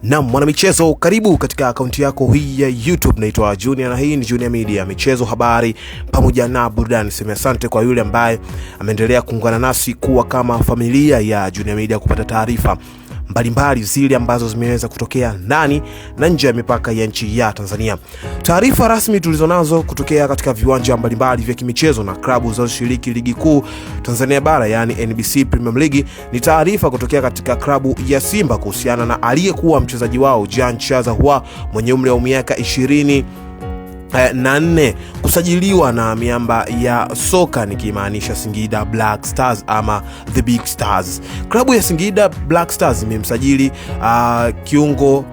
Na mwanamichezo, karibu katika akaunti yako hii ya YouTube. Naitwa Junior na hii ni Junior Media, michezo, habari pamoja na burudani. Sema asante kwa yule ambaye ameendelea kuungana nasi kuwa kama familia ya Junior Media kupata taarifa mbalimbali zile ambazo zimeweza kutokea ndani na nje ya mipaka ya nchi ya Tanzania. Taarifa rasmi tulizonazo kutokea katika viwanja mbalimbali vya kimichezo na klabu zinazoshiriki ligi kuu Tanzania bara, yani NBC Premier League, ni taarifa kutokea katika klabu ya Simba kuhusiana na aliyekuwa mchezaji wao Jean Charles Ahoua mwenye umri wa miaka 24 kusajiliwa na miamba ya soka, nikimaanisha Singida Black Stars ama The Big Stars. Klabu ya Singida Black Stars imemsajili kiungo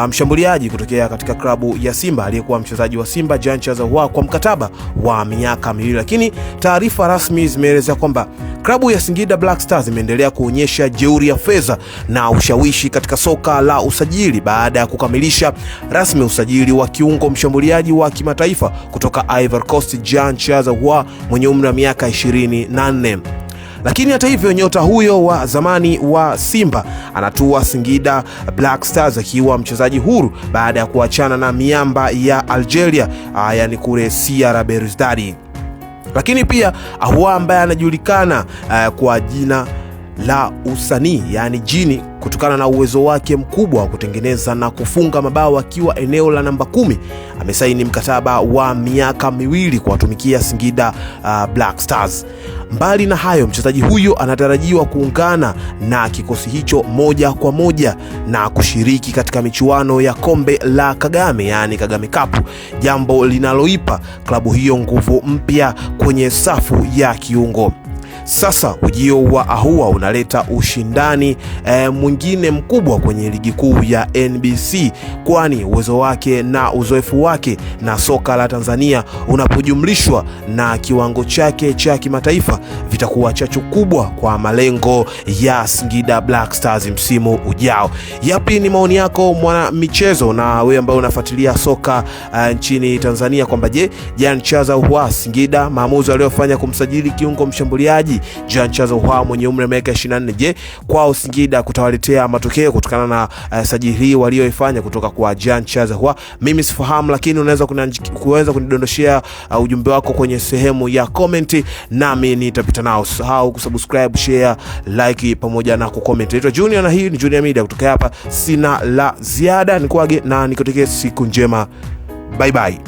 mshambuliaji kutokea katika klabu ya Simba aliyekuwa mchezaji wa Simba Jean Charles Ahoua kwa mkataba wa miaka 2, lakini taarifa rasmi zimeeleza kwamba klabu ya Singida Black Stars imeendelea kuonyesha jeuri ya fedha na ushawishi katika soka la usajili baada ya kukamilisha rasmi usajili wa kiungo mshambuliaji wa kimataifa kutoka Ivory Coast Jean Charles Ahoua mwenye umri wa miaka 24. Lakini hata hivyo, nyota huyo wa zamani wa Simba anatua Singida Black Stars akiwa mchezaji huru baada ya kuachana na miamba ya Algeria, yani kule CR Belouizdad. Lakini pia Ahoua ambaye anajulikana kwa jina la usanii yani Jini, kutokana na uwezo wake mkubwa wa kutengeneza na kufunga mabao akiwa eneo la namba 10, amesaini mkataba wa miaka 2 kuwatumikia Singida Black Stars. Mbali na hayo, mchezaji huyo anatarajiwa kuungana na kikosi hicho moja kwa moja na kushiriki katika michuano ya kombe la Kagame, yani Kagame Cup, jambo linaloipa klabu hiyo nguvu mpya kwenye safu ya kiungo. Sasa ujio wa Ahoua unaleta ushindani mwingine mkubwa kwenye ligi kuu ya NBC, kwani uwezo wake na uzoefu wake na soka la Tanzania unapojumlishwa na kiwango chake cha kimataifa vitakuwa chachu kubwa kwa malengo ya Singida Black Stars msimu ujao. Yapi ni maoni yako mwana michezo, na wewe ambaye unafuatilia soka nchini Tanzania, kwamba je, Jean Charles Ahoua Singida maamuzi aliyofanya kumsajili kiungo mshambuliaji Jean Charles Ahoua mwenye umri wa miaka 24, je, kwao Singida kutawaletea matokeo kutokana na sajili walioifanya kutoka kwa Jean Charles Ahoua? Mimi sifahamu, lakini unaweza kunidondoshia ujumbe wako kwenye sehemu ya comment, nami nitapita nao. Usahau kusubscribe, share, like pamoja na kucomment. Naitwa Junior na hii ni Junior Media. Kutoka hapa sina la ziada, nikuage na nikutakie siku njema. Bye bye.